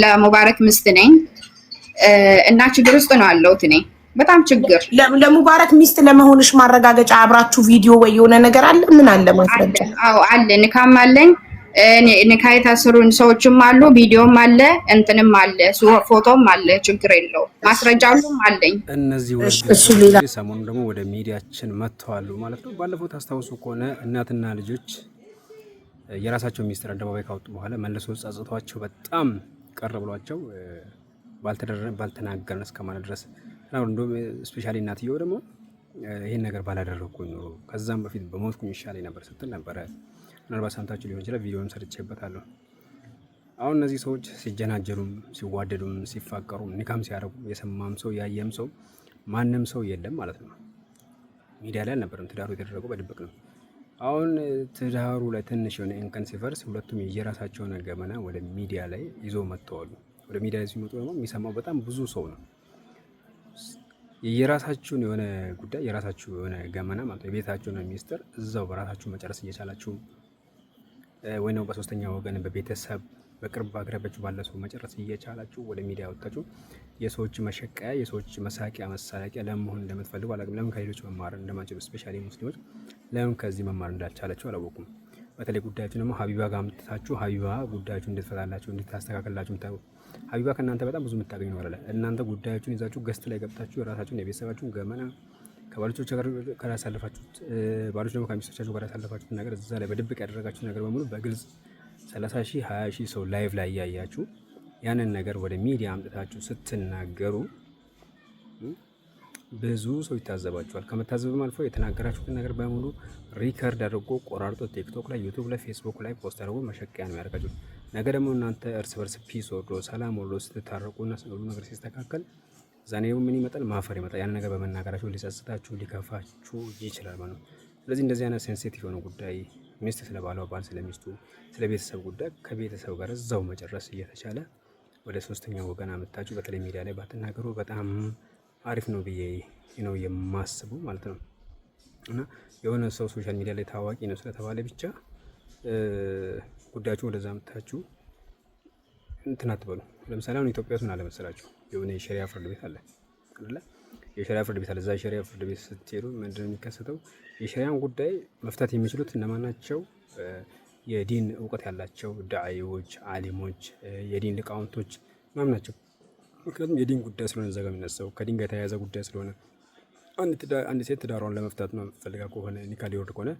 ለሙባረክ ሚስት ነኝ እና ችግር ውስጥ ነው ያለሁት እኔ በጣም ችግር። ለሙባረክ ሚስት ለመሆንሽ ማረጋገጫ አብራችሁ ቪዲዮ ወይ የሆነ ነገር አለ? ምን አለ ማስረጃ? አዎ አለ፣ ንካም አለኝ፣ ንካ የታሰሩን ሰዎችም አሉ፣ ቪዲዮም አለ፣ እንትንም አለ፣ ፎቶም አለ። ችግር የለውም፣ ማስረጃ ሁሉም አለኝ። እነዚህ ሰሞኑን ደግሞ ወደ ሚዲያችን መጥተዋል ማለት ነው። ባለፈው ታስታውሱ ከሆነ እናትና ልጆች የራሳቸው ሚስጥር አደባባይ ካወጡ በኋላ መልሶ ጸጽቷቸው በጣም ቀር ብሏቸው ባልተናገርን እስከማለት ድረስ እንደውም ስፔሻሊ እናትየው ደግሞ ይሄን ነገር ባላደረኩኝ ኖሮ ከዛም በፊት በሞትኩኝ ይሻለኝ ነበር ስትል ነበረ። ምናልባት ሰምታችሁ ሊሆን ይችላል፣ ቪዲዮውን ሰርቼበታለሁ። አሁን እነዚህ ሰዎች ሲጀናጀሩም ሲዋደዱም ሲፋቀሩም ኒካም ሲያደርጉ የሰማም ሰው ያየም ሰው ማንም ሰው የለም ማለት ነው። ሚዲያ ላይ አልነበረም፣ ትዳሩ የተደረገው በድብቅ ነው። አሁን ትዳሩ ላይ ትንሽ የሆነ እንከን ሲፈርስ ሁለቱም የራሳቸውን ገመና ወደ ሚዲያ ላይ ይዞ መጥተዋል። ወደ ሚዲያ ላይ ሲመጡ ደግሞ የሚሰማው በጣም ብዙ ሰው ነው። የራሳችሁን የሆነ ጉዳይ የራሳችሁ የሆነ ገመና ማለት ነው፣ የቤታችሁን ሚስጥር እዛው በራሳችሁ መጨረስ እየቻላችሁ ወይ ነው በሶስተኛ ወገን በቤተሰብ በቅርብ አቅራቢያችሁ ባለ ሰው መጨረስ እየቻላችሁ ወደ ሚዲያ ወጣችሁ የሰዎች መሸቀያ የሰዎች መሳቂያ መሳለቂያ ለመሆን እንደምትፈልጉ አላውቅም። ለምን ከሌሎች መማር እንደማንችሉ ስፔሻሊ ሙስሊሞች ለምን ከዚህ መማር እንዳልቻላችሁ አላወቁም። በተለይ ጉዳያችሁ ደግሞ ሀቢባ ጋር አምጥታችሁ ሀቢባ ጉዳያችሁ እንድትፈታላችሁ እንድታስተካከላችሁ ምታውቁ ሀቢባ ከእናንተ በጣም ብዙ የምታገኙ ነው አይደል? እናንተ ጉዳያችሁን ይዛችሁ ገስት ላይ ገብታችሁ የራሳችሁን የቤተሰባችሁን ገመና ከባሎቻችሁ ጋር ያሳለፋችሁት ባሎች ደግሞ ከሚስቶቻችሁ ጋር ያሳለፋችሁት ነገር እዛ ላይ በድብቅ ያደረጋችሁት ነገር በሙሉ በግልጽ 30 ሺህ 20 ሺህ ሰው ላይቭ ላይ እያያችሁ ያንን ነገር ወደ ሚዲያ አምጥታችሁ ስትናገሩ ብዙ ሰው ይታዘባችኋል። ከመታዘብም አልፎ የተናገራችሁትን ነገር በሙሉ ሪከርድ አድርጎ ቆራርጦ ቲክቶክ ላይ፣ ዩቲዩብ ላይ፣ ፌስቡክ ላይ ፖስት አድርጎ መሸቀያ ነው ያደርጋችሁ። ነገ ደግሞ እናንተ እርስ በርስ ፒስ ወርዶ ሰላም ወርዶ ስትታረቁና ሁሉ ነገር ሲስተካከል ዛኔ ምን ይመጣል? ማፈር ይመጣል። ያን ነገር በመናገራችሁ ሊጸጽታችሁ ሊከፋችሁ ይችላል ማለት ነው። ስለዚህ እንደዚህ አይነት ሴንሲቲቭ የሆነ ጉዳይ ሚስት ስለ ባሏ፣ ባል ስለ ሚስቱ፣ ስለ ቤተሰብ ጉዳይ ከቤተሰብ ጋር እዛው መጨረስ እየተቻለ ወደ ሶስተኛ ወገን አመጣችሁ በተለይ ሚዲያ ላይ ባትናገሩ በጣም አሪፍ ነው ብዬ ነው የማስበው ማለት ነው። እና የሆነ ሰው ሶሻል ሚዲያ ላይ ታዋቂ ነው ስለተባለ ብቻ ጉዳያችሁ ወደዛ አመጣችሁ እንትን አትበሉ። ለምሳሌ አሁን ኢትዮጵያ ውስጥ ምን አለ መሰላችሁ? የሆነ የሸሪያ ፍርድ ቤት አለ አይደል? የሸሪያ ፍርድ ቤት አለ። እዛ የሸሪያ ፍርድ ቤት ስትሄዱ ምንድነው የሚከሰተው? የሸሪያን ጉዳይ መፍታት የሚችሉት እነማን ናቸው? የዲን እውቀት ያላቸው ዳዒዎች፣ አሊሞች፣ የዲን ሊቃውንቶች ምናምን ናቸው። ምክንያቱም የዲን ጉዳይ ስለሆነ እዛ ጋር የሚነሳው ከዲን ጋር የተያያዘ ጉዳይ ስለሆነ አንድ ሴት ትዳሯን ለመፍታት ነው ፈልጋ ከሆነ ኒካ ሊወርድ ከሆነ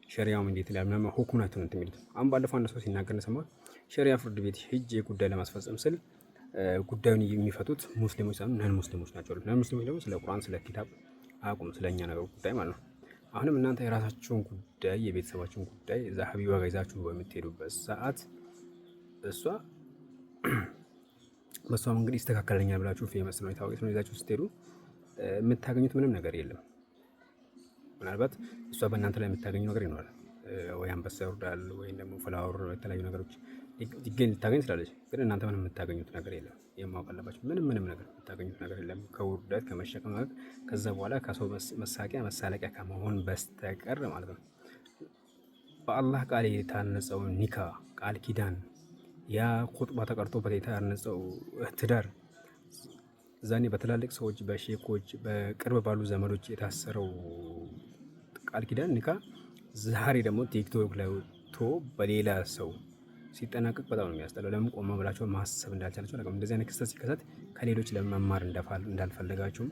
ሸሪያውም እንዴት ላይ ምናምን ሁኩማቱን እንትን የሚሉት። አሁን ባለፈው አንድ ሰው ሲናገር ሰማሁት። ሸሪያ ፍርድ ቤት ሂጄ ጉዳይ ለማስፈጸም ስል ጉዳዩን የሚፈቱት ሙስሊሞች ሳይሆን ነን ሙስሊሞች ናቸው። ነን ሙስሊሞች ደግሞ ስለ ቁርአን ስለ ኪታብ አያውቁም፣ ስለኛ ነገር ጉዳይ ማለት ነው። አሁንም እናንተ የራሳችሁን ጉዳይ የቤተሰባችሁን ጉዳይ እዛ ሀቢባ ጋር ይዛችሁ በምትሄዱበት ሰዓት በሷ እንግዲህ ይስተካከለኛል ብላችሁ ፌመስ ነው የታወቀ ነው ይዛችሁ ስትሄዱ የምታገኙት ምንም ነገር የለም። ምናልባት እሷ በእናንተ ላይ የምታገኙ ነገር ይኖራል። ወይ አንበሳ ይወርዳል ወይ ደግሞ ፍላወር የተለያዩ ነገሮች ልታገኝ ትችላለች። ግን እናንተ ምንም የምታገኙት ነገር የለም። የማወቅ አለባችሁ። ምንም ነገር የምታገኙት ነገር የለም ከውርደት ከመሸከም ማለት ከዛ በኋላ ከሰው መሳቂያ መሳለቂያ ከመሆን በስተቀር ማለት ነው። በአላህ ቃል የታነጸው ኒካ ቃል ኪዳን ያ ኹጥባ ተቀርጦበት የታነጸው ትዳር ዛኔ በትላልቅ ሰዎች በሼኮች በቅርብ ባሉ ዘመዶች የታሰረው ቃል ኪዳን ኒካ ዛሬ ደግሞ ቲክቶክ ላይ ወጥቶ በሌላ ሰው ሲጠናቀቅ በጣም ነው የሚያስጠላው። ለምን ቆማ ብላችሁ ማሰብ እንዳልቻላችሁ አላውቅም። እንደዚህ አይነት ክስተት ሲከሰት ከሌሎች ለመማር እንዳልፈለጋችሁም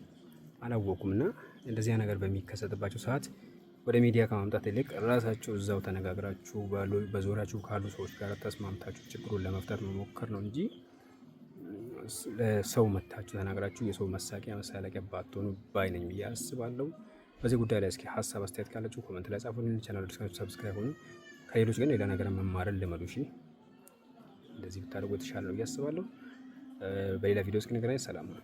አላወቁምና እንደዚህ ነገር በሚከሰትባቸው ሰዓት ወደ ሚዲያ ከማምጣት ይልቅ ራሳችሁ እዛው ተነጋግራችሁ በዙሪያችሁ ካሉ ሰዎች ጋር ተስማምታችሁ ችግሩን ለመፍታት መሞከር ነው እንጂ ለሰው መታችሁ ተናግራችሁ የሰው መሳቂያ መሳለቂያ ባትሆኑ ባይ ነኝ ብዬ አስባለሁ። በዚህ ጉዳይ ላይ እስኪ ሀሳብ አስተያየት ካላችሁ ኮሜንት ላይ ጻፉልን። ቻናል ድረስ ሰብስክራይብ ሆኑ። ከሌሎች ግን ሌላ ነገር መማርን ልመዱ። እሺ፣ እንደዚህ ብታደርጉ የተሻለ ነው ብዬ አስባለሁ። በሌላ ቪዲዮ እስክንገናኝ ሰላም ነው።